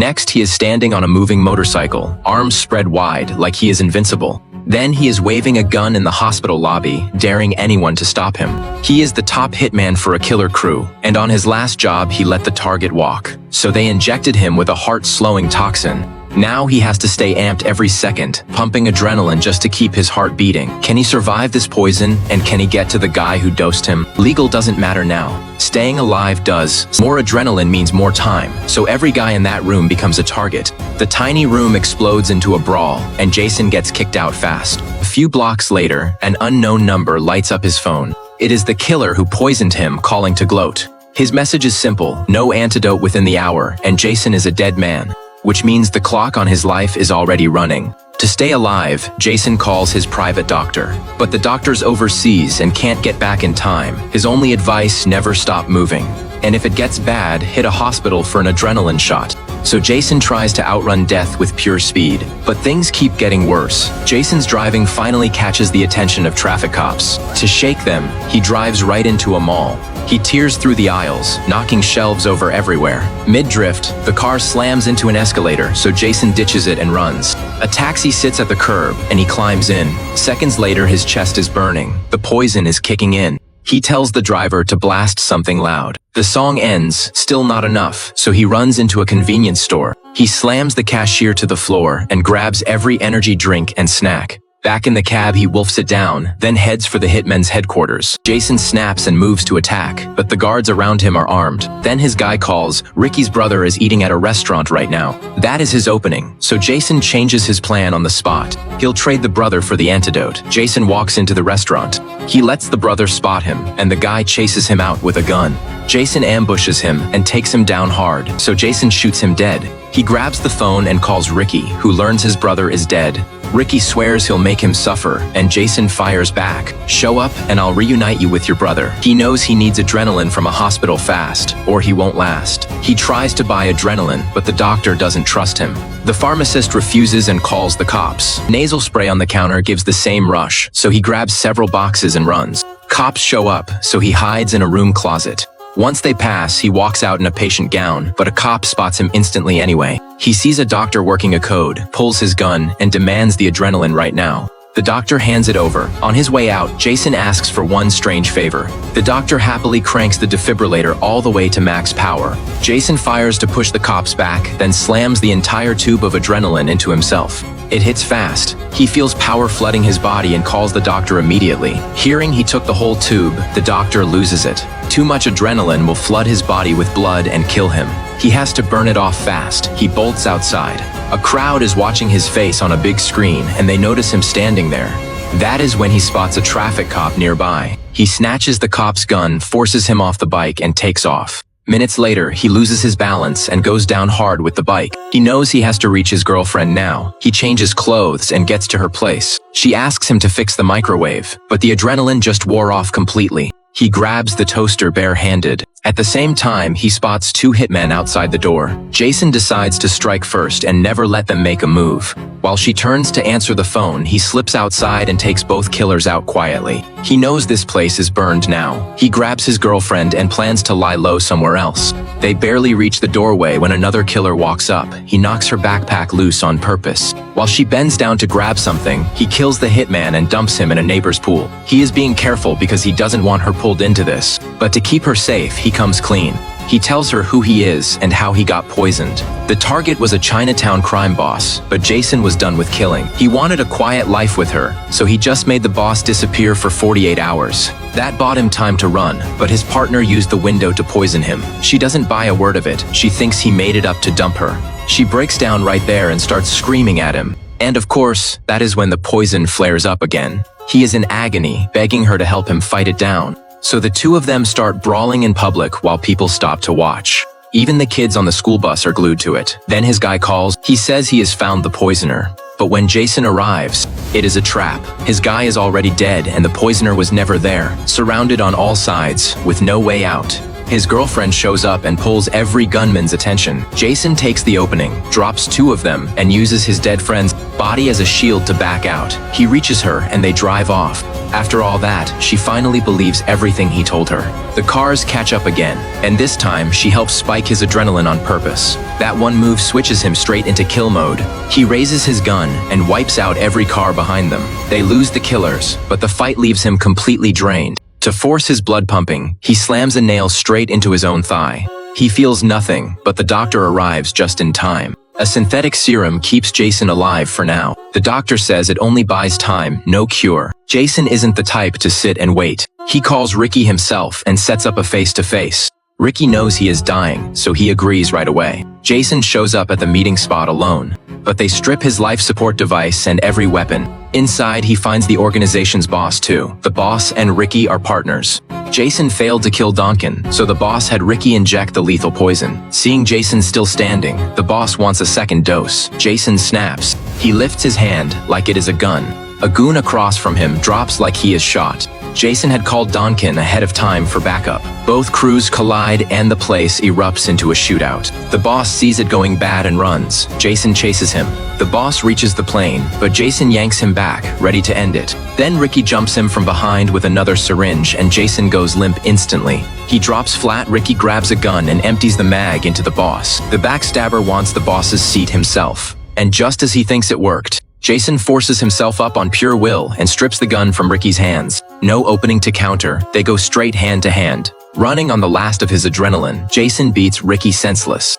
Next, he is standing on a moving motorcycle, arms spread wide like he is invincible. Then he is waving a gun in the hospital lobby, daring anyone to stop him. He is the top hitman for a killer crew, and on his last job he let the target walk. So they injected him with a heart-slowing toxin. Now he has to stay amped every second, pumping adrenaline just to keep his heart beating. Can he survive this poison, and can he get to the guy who dosed him? Legal doesn't matter now. Staying alive does. More adrenaline means more time, so every guy in that room becomes a target. The tiny room explodes into a brawl, and Jason gets kicked out fast. A few blocks later, an unknown number lights up his phone. It is the killer who poisoned him calling to gloat. His message is simple: no antidote within the hour, and Jason is a dead man. Which means the clock on his life is already running. To stay alive, Jason calls his private doctor. But the doctor's overseas and can't get back in time. His only advice: never stop moving. And if it gets bad, hit a hospital for an adrenaline shot. So Jason tries to outrun death with pure speed. But things keep getting worse. Jason's driving finally catches the attention of traffic cops. To shake them, he drives right into a mall. He tears through the aisles, knocking shelves over everywhere. Mid-drift, the car slams into an escalator, so Jason ditches it and runs. A taxi sits at the curb, and he climbs in. Seconds later, his chest is burning. The poison is kicking in. He tells the driver to blast something loud. The song ends, still not enough, so he runs into a convenience store. He slams the cashier to the floor and grabs every energy drink and snack. Back in the cab, he wolfs it down, then heads for the hitman's headquarters. Jason snaps and moves to attack, but the guards around him are armed. Then his guy calls. Ricky's brother is eating at a restaurant right now. That is his opening, so Jason changes his plan on the spot. He'll trade the brother for the antidote. Jason walks into the restaurant. He lets the brother spot him, and the guy chases him out with a gun. Jason ambushes him and takes him down hard, so Jason shoots him dead. He grabs the phone and calls Ricky, who learns his brother is dead. Ricky swears he'll make him suffer, and Jason fires back. Show up and I'll reunite you with your brother. He knows he needs adrenaline from a hospital fast, or he won't last. He tries to buy adrenaline, but the doctor doesn't trust him. The pharmacist refuses and calls the cops. Nasal spray on the counter gives the same rush, so he grabs several boxes and runs. Cops show up, so he hides in a room closet. Once they pass, he walks out in a patient gown, but a cop spots him instantly anyway. He sees a doctor working a code, pulls his gun, and demands the adrenaline right now. The doctor hands it over. On his way out, Jason asks for one strange favor. The doctor happily cranks the defibrillator all the way to max power. Jason fires to push the cops back, then slams the entire tube of adrenaline into himself. It hits fast. He feels power flooding his body and calls the doctor immediately. Hearing he took the whole tube, the doctor loses it. Too much adrenaline will flood his body with blood and kill him. He has to burn it off fast. He bolts outside. A crowd is watching his face on a big screen, and they notice him standing there. That is when he spots a traffic cop nearby. He snatches the cop's gun, forces him off the bike, and takes off. Minutes later, he loses his balance and goes down hard with the bike. He knows he has to reach his girlfriend now. He changes clothes and gets to her place. She asks him to fix the microwave, but the adrenaline just wore off completely. He grabs the toaster bare-handed. At the same time, he spots two hitmen outside the door. Jason decides to strike first and never let them make a move. While she turns to answer the phone, he slips outside and takes both killers out quietly. He knows this place is burned now. He grabs his girlfriend and plans to lie low somewhere else. They barely reach the doorway when another killer walks up. He knocks her backpack loose on purpose. While she bends down to grab something, he kills the hitman and dumps him in a neighbor's pool. He is being careful because he doesn't want her pulled into this. But to keep her safe, he comes clean. He tells her who he is and how he got poisoned. The target was a Chinatown crime boss, but Jason was done with killing. He wanted a quiet life with her, so he just made the boss disappear for 48 hours. That bought him time to run, but his partner used the window to poison him. She doesn't buy a word of it. She thinks he made it up to dump her. She breaks down right there and starts screaming at him. And of course, that is when the poison flares up again. He is in agony, begging her to help him fight it down. So the two of them start brawling in public while people stop to watch. Even the kids on the school bus are glued to it. Then his guy calls. He says he has found the poisoner. But when Jason arrives, it is a trap. His guy is already dead and the poisoner was never there, surrounded on all sides, with no way out. His girlfriend shows up and pulls every gunman's attention. Jason takes the opening, drops 2 of them, and uses his dead friend's body as a shield to back out. He reaches her and they drive off. After all that, she finally believes everything he told her. The cars catch up again, and this time she helps spike his adrenaline on purpose. That one move switches him straight into kill mode. He raises his gun and wipes out every car behind them. They lose the killers, but the fight leaves him completely drained. To force his blood pumping, he slams a nail straight into his own thigh. He feels nothing, but the doctor arrives just in time. A synthetic serum keeps Jason alive for now. The doctor says it only buys time, no cure. Jason isn't the type to sit and wait. He calls Ricky himself and sets up a face-to-face. Ricky knows he is dying, so he agrees right away. Jason shows up at the meeting spot alone, but they strip his life support device and every weapon. Inside, he finds the organization's boss too. The boss and Ricky are partners. Jason failed to kill Donkin, so the boss had Ricky inject the lethal poison. Seeing Jason still standing, the boss wants a second dose. Jason snaps. He lifts his hand like it is a gun. A goon across from him drops like he is shot. Jason had called Donkin ahead of time for backup. Both crews collide and the place erupts into a shootout. The boss sees it going bad and runs. Jason chases him. The boss reaches the plane, but Jason yanks him back, ready to end it. Then Ricky jumps him from behind with another syringe and Jason goes limp instantly. He drops flat, Ricky grabs a gun and empties the mag into the boss. The backstabber wants the boss's seat himself. And just as he thinks it worked, Jason forces himself up on pure will and strips the gun from Ricky's hands. No opening to counter, they go straight hand to hand. Running on the last of his adrenaline, Jason beats Ricky senseless.